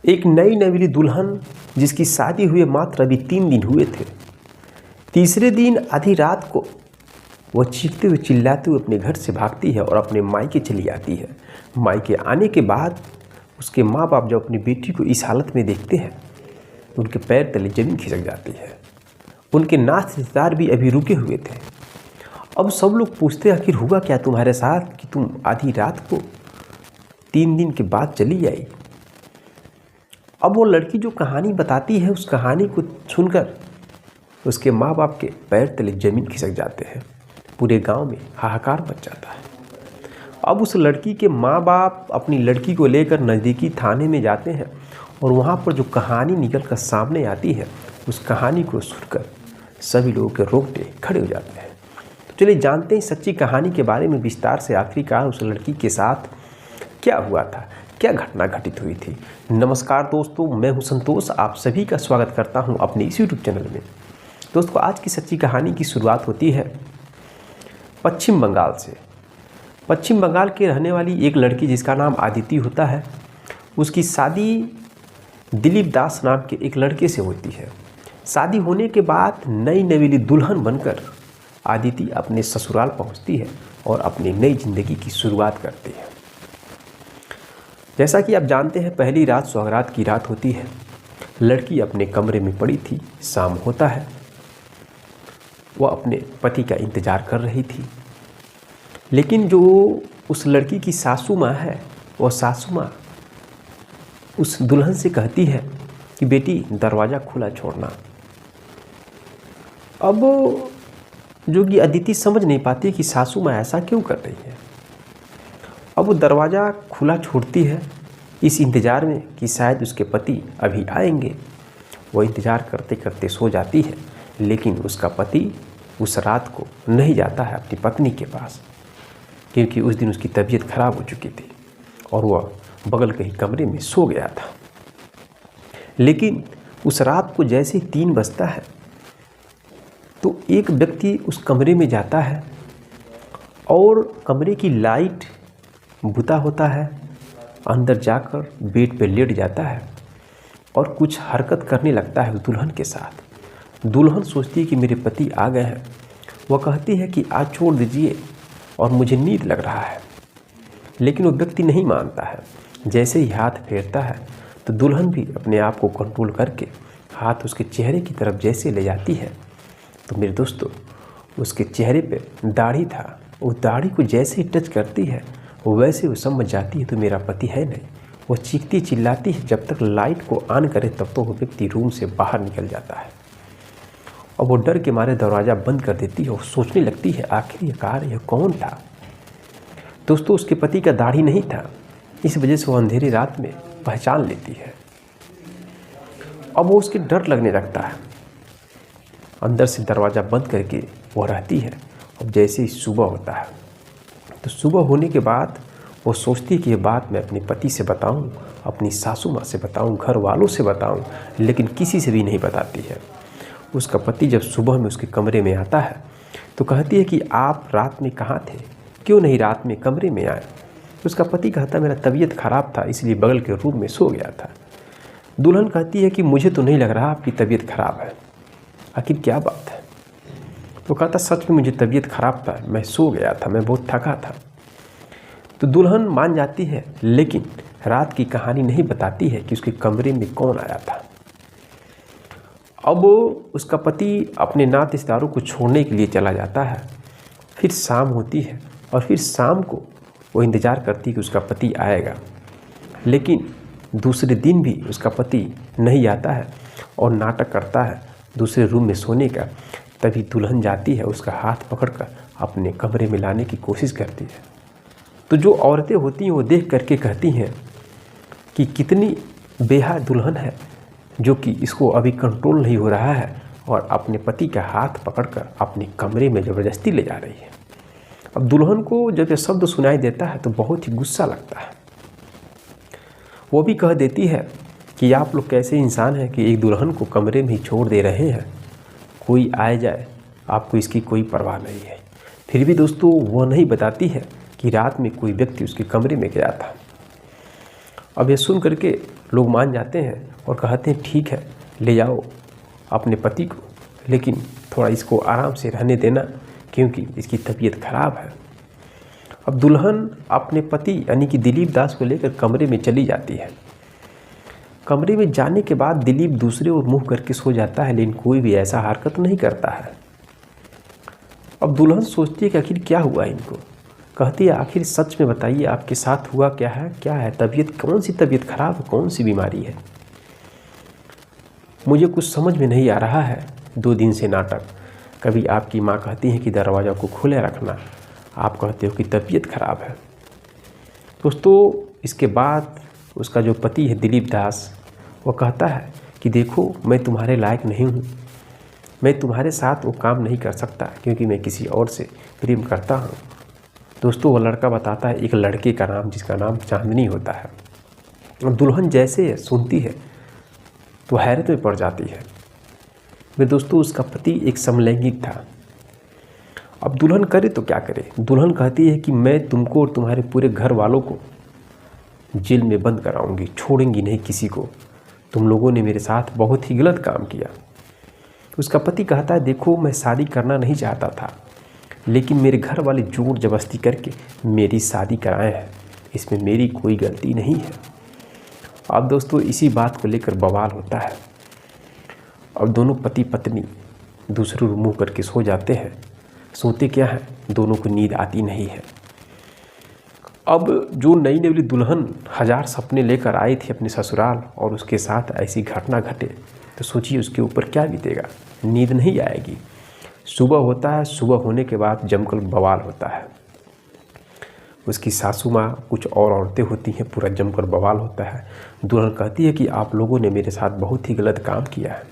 एक नई नवेली दुल्हन जिसकी शादी हुए मात्र अभी 3 दिन हुए थे, तीसरे दिन आधी रात को वह चीखते हुए चिल्लाते हुए अपने घर से भागती है और अपने मायके चली आती है। मायके आने के बाद उसके माँ बाप जब अपनी बेटी को इस हालत में देखते हैं तो उनके पैर तले जमीन खिसक जाती है। उनके नाथ रिश्तेदार भी अभी रुके हुए थे। अब सब लोग पूछते आखिर हुआ क्या तुम्हारे साथ कि तुम आधी रात को 3 दिन के बाद चली आई। अब वो लड़की जो कहानी बताती है उस कहानी को सुनकर उसके माँ बाप के पैर तले जमीन खिसक जाते हैं। पूरे गांव में हाहाकार मच जाता है। अब उस लड़की के माँ बाप अपनी लड़की को लेकर नज़दीकी थाने में जाते हैं और वहाँ पर जो कहानी निकल कर सामने आती है उस कहानी को सुनकर सभी लोगों के रोंगटे खड़े हो जाते हैं। तो चलिए जानते हैं सच्ची कहानी के बारे में विस्तार से। आखिरकार उस लड़की के साथ क्या हुआ था, क्या घटना घटित हुई थी। नमस्कार दोस्तों, मैं हूं संतोष, आप सभी का स्वागत करता हूं अपने इस यूट्यूब चैनल में। दोस्तों, आज की सच्ची कहानी की शुरुआत होती है पश्चिम बंगाल से। पश्चिम बंगाल के रहने वाली एक लड़की जिसका नाम आदिति होता है, उसकी शादी दिलीप दास नाम के एक लड़के से होती है। शादी होने के बाद नई नवेली दुल्हन बनकर आदिति अपने ससुराल पहुंचती है और अपनी नई जिंदगी की शुरुआत करती है। जैसा कि आप जानते हैं, पहली रात सुहागरात की रात होती है। लड़की अपने कमरे में पड़ी थी, शाम होता है। वह अपने पति का इंतज़ार कर रही थी, लेकिन जो उस लड़की की सासू माँ है, वह सासू माँ उस दुल्हन से कहती है कि बेटी दरवाज़ा खुला छोड़ना। अब जो कि अदिति समझ नहीं पाती कि सासू माँ ऐसा क्यों कर रही है। अब वो दरवाज़ा खुला छोड़ती है इस इंतज़ार में कि शायद उसके पति अभी आएंगे। वो इंतज़ार करते करते सो जाती है, लेकिन उसका पति उस रात को नहीं जाता है अपनी पत्नी के पास, क्योंकि उस दिन उसकी तबीयत खराब हो चुकी थी और वह बगल के ही कमरे में सो गया था। लेकिन उस रात को जैसे 3 बजता है तो एक व्यक्ति उस कमरे में जाता है और कमरे की लाइट बुता होता है। अंदर जाकर बेड पे लेट जाता है और कुछ हरकत करने लगता है उस दुल्हन के साथ। दुल्हन सोचती है कि मेरे पति आ गए हैं। वह कहती है कि आज छोड़ दीजिए और मुझे नींद लग रहा है, लेकिन वो व्यक्ति नहीं मानता है। जैसे ही हाथ फेरता है तो दुल्हन भी अपने आप को कंट्रोल करके हाथ उसके चेहरे की तरफ जैसे ले जाती है तो मेरे दोस्तों, उसके चेहरे पे दाढ़ी था। उस दाढ़ी को जैसे ही टच करती है वैसे वो समझ जाती है तो मेरा पति है नहीं। वो चीखती चिल्लाती है, जब तक लाइट को ऑन करे तब तो वो व्यक्ति रूम से बाहर निकल जाता है और वो डर के मारे दरवाज़ा बंद कर देती है और सोचने लगती है आखिर यह कौन था। दोस्तों, उसके पति का दाढ़ी नहीं था, इस वजह से वो अंधेरी रात में पहचान लेती है। अब वो उसके डर लगने लगता है। अंदर से दरवाज़ा बंद करके वो रहती है। अब जैसे ही सुबह होता है तो सुबह होने के बाद वो सोचती है कि ये बात मैं अपने पति से बताऊं, अपनी सासू माँ से बताऊं, घर वालों से बताऊं, लेकिन किसी से भी नहीं बताती है। उसका पति जब सुबह में उसके कमरे में आता है तो कहती है कि आप रात में कहाँ थे, क्यों नहीं रात में कमरे में आए। उसका पति कहता मेरा तबीयत खराब था, इसलिए बगल के रूम में सो गया था। दुल्हन कहती है कि मुझे तो नहीं लग रहा आपकी तबीयत खराब है, आखिर क्या बात है। तो कहता सच में मुझे तबीयत खराब था, मैं सो गया था, मैं बहुत थका था। तो दुल्हन मान जाती है, लेकिन रात की कहानी नहीं बताती है कि उसके कमरे में कौन आया था। अब उसका पति अपने नाते रिश्तेदारों को छोड़ने के लिए चला जाता है। फिर शाम होती है और फिर शाम को वो इंतज़ार करती है कि उसका पति आएगा, लेकिन दूसरे दिन भी उसका पति नहीं आता है और नाटक करता है दूसरे रूम में सोने का। तभी दुल्हन जाती है, उसका हाथ पकड़कर अपने कमरे में लाने की कोशिश करती है। तो जो औरतें होती हैं वो देख करके कहती हैं कि कितनी बेहाया दुल्हन है जो कि इसको अभी कंट्रोल नहीं हो रहा है और अपने पति का हाथ पकड़कर अपने कमरे में ज़बरदस्ती ले जा रही है। अब दुल्हन को जब ये शब्द सुनाई देता है तो बहुत ही गुस्सा लगता है। वो भी कह देती है कि आप लोग कैसे इंसान हैं कि एक दुल्हन को कमरे में ही छोड़ दे रहे हैं, कोई आए जाए आपको इसकी कोई परवाह नहीं है। फिर भी दोस्तों वो नहीं बताती है कि रात में कोई व्यक्ति उसके कमरे में गया था। अब ये सुन करके लोग मान जाते हैं और कहते हैं ठीक है ले जाओ अपने पति को, लेकिन थोड़ा इसको आराम से रहने देना क्योंकि इसकी तबीयत खराब है। अब दुल्हन अपने पति यानी कि दिलीप दास को लेकर कमरे में चली जाती है। कमरे में जाने के बाद दिलीप दूसरे ओर मुँह करके सो जाता है, लेकिन कोई भी ऐसा हरकत नहीं करता है। अब दुल्हन सोचती है कि आखिर क्या हुआ इनको। कहती है आखिर सच में बताइए आपके साथ हुआ क्या है तबीयत, कौन सी तबीयत खराब है, कौन सी बीमारी है, मुझे कुछ समझ में नहीं आ रहा है। 2 दिन से नाटक, कभी आपकी माँ कहती है कि दरवाज़ा को खुले रखना, आप कहते हो कि तबीयत खराब है। दोस्तों इसके बाद उसका जो पति है दिलीप दास, वो कहता है कि देखो मैं तुम्हारे लायक नहीं हूँ, मैं तुम्हारे साथ वो काम नहीं कर सकता क्योंकि मैं किसी और से प्रेम करता हूँ। दोस्तों वो लड़का बताता है एक लड़के का नाम जिसका नाम चांदनी होता है। दुल्हन जैसे सुनती है तो हैरत में पड़ जाती है। वे दोस्तों उसका पति एक समलैंगिक था। अब दुल्हन करे तो क्या करे। दुल्हन कहती है कि मैं तुमको और तुम्हारे पूरे घर वालों को जेल में बंद कराऊंगी, छोड़ेंगी नहीं किसी को, तुम लोगों ने मेरे साथ बहुत ही गलत काम किया। उसका पति कहता है देखो मैं शादी करना नहीं चाहता था, लेकिन मेरे घर वाले जोर जबरदस्ती करके मेरी शादी कराए हैं, इसमें मेरी कोई गलती नहीं है। अब दोस्तों इसी बात को लेकर बवाल होता है। अब दोनों पति पत्नी दूसरे रूम मुँह करके सो जाते हैं। सोते क्या है, दोनों को नींद आती नहीं है। अब जो नई नई दुल्हन 1000 सपने लेकर आई थी अपने ससुराल और उसके साथ ऐसी घटना घटे तो सोचिए उसके ऊपर क्या बीतेगा, नींद नहीं आएगी। सुबह होता है, सुबह होने के बाद जमकर बवाल होता है। उसकी सासू माँ, कुछ और औरतें होती हैं, पूरा जमकर बवाल होता है। दुल्हन कहती है कि आप लोगों ने मेरे साथ बहुत ही गलत काम किया है।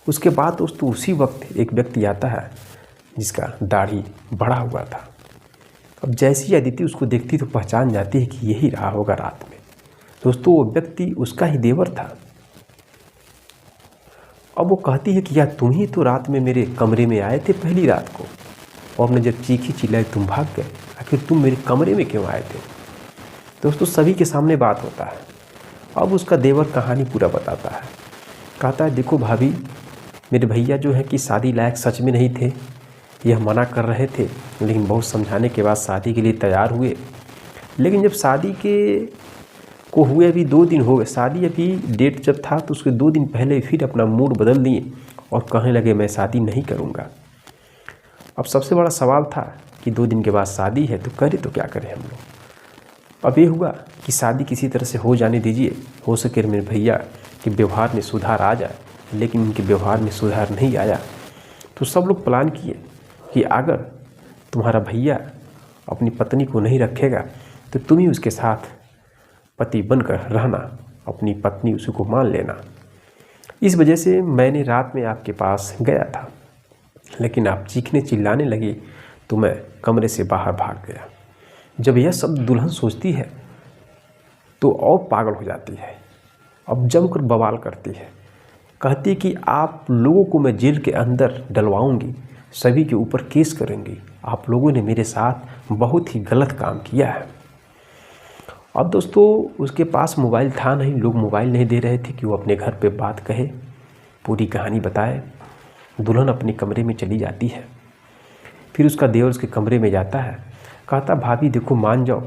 उसके बाद दोस्तों उसी वक्त एक व्यक्ति आता है जिसका दाढ़ी बढ़ा हुआ था। अब जैसी अदिति उसको देखती तो पहचान जाती है कि यही रहा होगा रात में। दोस्तों वो व्यक्ति उसका ही देवर था। अब वो कहती है कि यार तुम ही तो रात में मेरे कमरे में आए थे पहली रात को, और हमने जब चीखी चिल्लाई तुम भाग गए, आखिर तुम मेरे कमरे में क्यों आए थे। दोस्तों सभी के सामने बात होता है। अब उसका देवर कहानी पूरा बताता है। कहता है देखो भाभी, मेरे भैया जो है कि शादी लायक सच में नहीं थे, यह मना कर रहे थे, लेकिन बहुत समझाने के बाद शादी के लिए तैयार हुए। लेकिन जब शादी को हुए अभी 2 दिन हो गए, शादी अभी डेट जब था तो उसके 2 दिन पहले फिर अपना मूड बदल दिए और कहने लगे मैं शादी नहीं करूँगा। अब सबसे बड़ा सवाल था कि 2 दिन के बाद शादी है तो करे तो क्या करें हम लोग। अब ये हुआ कि शादी किसी तरह से हो जाने दीजिए, हो सके मेरे भैया के व्यवहार में सुधार आ जाए, लेकिन उनके व्यवहार में सुधार नहीं आया। तो सब लोग प्लान किए कि अगर तुम्हारा भैया अपनी पत्नी को नहीं रखेगा तो तुम ही उसके साथ पति बनकर रहना, अपनी पत्नी उसको मान लेना। इस वजह से मैंने रात में आपके पास गया था, लेकिन आप चीखने चिल्लाने लगी तो मैं कमरे से बाहर भाग गया। जब यह सब दुल्हन सोचती है तो और पागल हो जाती है। अब जमकर बवाल करती है, कहती कि आप लोगों को मैं जेल के अंदर डलवाऊंगी, सभी के ऊपर केस करेंगी, आप लोगों ने मेरे साथ बहुत ही गलत काम किया है। अब दोस्तों उसके पास मोबाइल था नहीं, लोग मोबाइल नहीं दे रहे थे कि वो अपने घर पे बात कहे, पूरी कहानी बताए। दुल्हन अपने कमरे में चली जाती है। फिर उसका देवर उसके कमरे में जाता है, कहता भाभी देखो मान जाओ,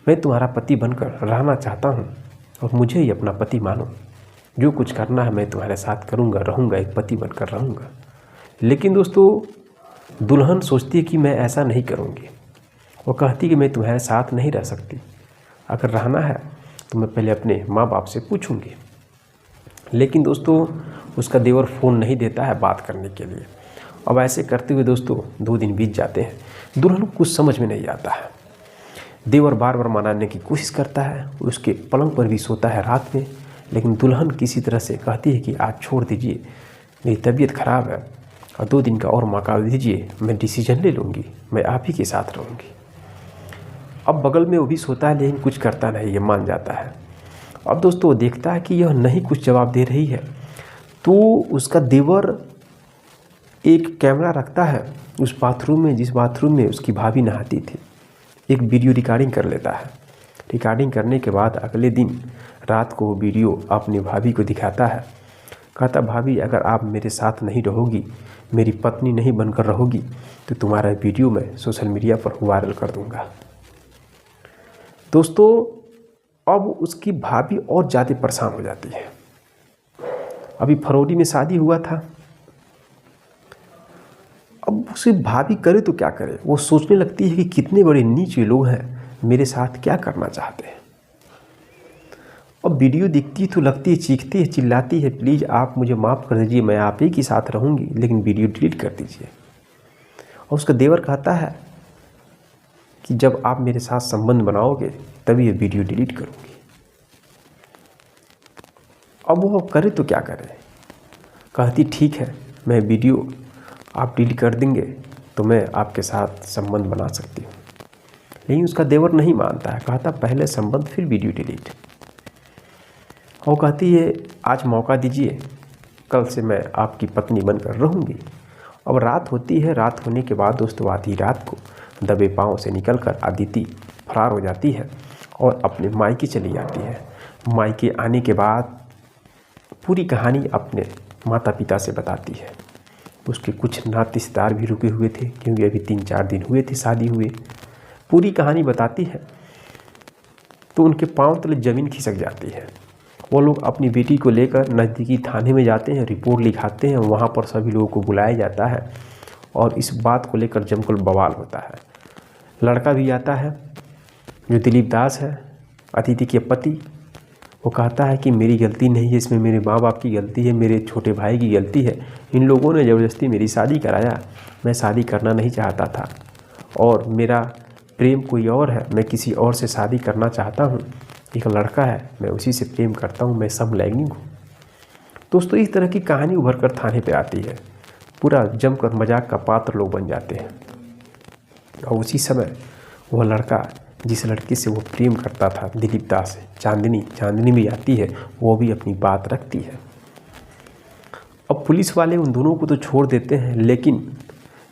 मैं तुम्हारा पति बनकर रहना चाहता हूँ और मुझे ही अपना पति मानो, जो कुछ करना है मैं तुम्हारे साथ करूँगा, रहूँगा, एक पति बनकर रहूँगा। लेकिन दोस्तों दुल्हन सोचती है कि मैं ऐसा नहीं करूँगी। वो कहती कि मैं तुम्हारे साथ नहीं रह सकती, अगर रहना है तो मैं पहले अपने माँ बाप से पूछूंगी। लेकिन दोस्तों उसका देवर फ़ोन नहीं देता है बात करने के लिए। अब ऐसे करते हुए दोस्तों 2 दिन बीत जाते हैं। दुल्हन को कुछ समझ में नहीं आता है। देवर बार बार मनाने की कोशिश करता है, उसके पलंग पर भी सोता है रात में, लेकिन दुल्हन किसी तरह से कहती है कि आज छोड़ दीजिए, मेरी तबीयत ख़राब है और 2 दिन का और मौका दीजिए, मैं डिसीजन ले लूँगी, मैं आप ही के साथ रहूँगी। अब बगल में वो भी सोता है, लेकिन कुछ करता नहीं, ये मान जाता है। अब दोस्तों वो देखता है कि यह नहीं कुछ जवाब दे रही है, तो उसका देवर एक कैमरा रखता है उस बाथरूम में, जिस बाथरूम में उसकी भाभी नहाती थी, एक वीडियो रिकॉर्डिंग कर लेता है। रिकॉर्डिंग करने के बाद अगले दिन रात को वो वीडियो अपनी भाभी को दिखाता है। कहता, भाभी अगर आप मेरे साथ नहीं रहोगी, मेरी पत्नी नहीं बनकर रहोगी, तो तुम्हारा वीडियो मैं सोशल मीडिया पर वायरल कर दूंगा। दोस्तों, अब उसकी भाभी और ज़्यादा परेशान हो जाती है। अभी फरवरी में शादी हुआ था। अब उसकी भाभी करे तो क्या करे, वो सोचने लगती है कि कितने बड़े नीच लोग हैं, मेरे साथ क्या करना चाहते हैं। अब वीडियो दिखती तो लगती है, चीखती है, चिल्लाती है, प्लीज़ आप मुझे माफ़ कर दीजिए, मैं आप ही के साथ रहूँगी, लेकिन वीडियो डिलीट कर दीजिए। और उसका देवर कहता है कि जब आप मेरे साथ संबंध बनाओगे तभी ये वीडियो डिलीट करूँगी। अब वो करे तो क्या करे। कहती, ठीक है, मैं वीडियो आप डिलीट कर देंगे तो मैं आपके साथ संबंध बना सकती हूँ। लेकिन उसका देवर नहीं मानता है। कहता, पहले संबंध फिर वीडियो डिलीट। और कहती है, आज मौका दीजिए, कल से मैं आपकी पत्नी बनकर रहूँगी। अब रात होती है। रात होने के बाद दोस्तों आधी रात को दबे पाँव से निकलकर अदिति फरार हो जाती है और अपने मायके चली जाती है। मायके आने के बाद पूरी कहानी अपने माता पिता से बताती है। उसके कुछ नातेदार भी रुके हुए थे, क्योंकि अभी 3-4 दिन हुए थे शादी हुए। पूरी कहानी बताती है तो उनके पाँव तले ज़मीन खिसक जाती है। वो लोग अपनी बेटी को लेकर नज़दीकी थाने में जाते हैं, रिपोर्ट लिखाते हैं। वहाँ पर सभी लोगों को बुलाया जाता है और इस बात को लेकर जमकर बवाल होता है। लड़का भी आता है जो दिलीप दास है, अदिति के पति। वो कहता है कि मेरी गलती नहीं है, इसमें मेरे माँ बाप की गलती है, मेरे छोटे भाई की गलती है। इन लोगों ने ज़बरदस्ती मेरी शादी कराया, मैं शादी करना नहीं चाहता था और मेरा प्रेम कोई और है, मैं किसी और से शादी करना चाहता हूँ। एक लड़का है, मैं उसी से प्रेम करता हूँ, मैं समलैंगिक हूँ। दोस्तों, इस तरह की कहानी उभर कर थाने पे आती है। पूरा जमकर मजाक का पात्र लोग बन जाते हैं। और उसी समय वह लड़का जिस लड़की से वो प्रेम करता था दिलीप दास से, चांदनी भी आती है, वो भी अपनी बात रखती है। अब पुलिस वाले उन दोनों को तो छोड़ देते हैं, लेकिन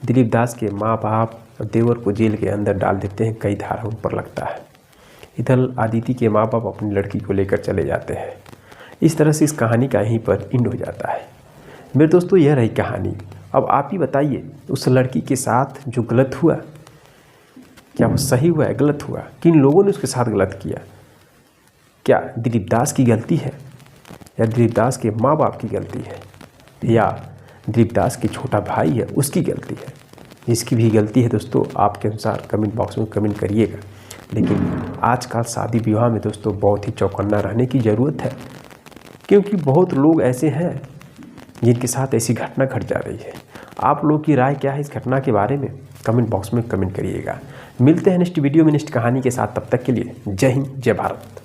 दिलीप दास के माँ बाप और देवर को जेल के अंदर डाल देते हैं। कई धारा उन पर लगता है। इधर अदिति के माँ बाप अपनी लड़की को लेकर चले जाते हैं। इस तरह से इस कहानी का यहीं पर एंड हो जाता है। मेरे दोस्तों, यह रही कहानी। अब आप ही बताइए, उस लड़की के साथ जो गलत हुआ, क्या वो सही हुआ है, गलत हुआ? किन लोगों ने उसके साथ गलत किया? क्या दिलीप दास की गलती है, या दिलीप दास के माँ बाप की गलती है, या दिलीप दास के छोटा भाई है उसकी गलती है? जिसकी भी गलती है दोस्तों, आपके अनुसार कमेंट बॉक्स में कमेंट करिएगा। लेकिन आजकल शादी विवाह में दोस्तों बहुत ही चौकन्ना रहने की ज़रूरत है, क्योंकि बहुत लोग ऐसे हैं जिनके साथ ऐसी घटना घट जा रही है। आप लोग की राय क्या है इस घटना के बारे में? कमेंट बॉक्स में कमेंट करिएगा। मिलते हैं नेक्स्ट वीडियो में नेक्स्ट कहानी के साथ। तब तक के लिए जय हिंद, जय भारत।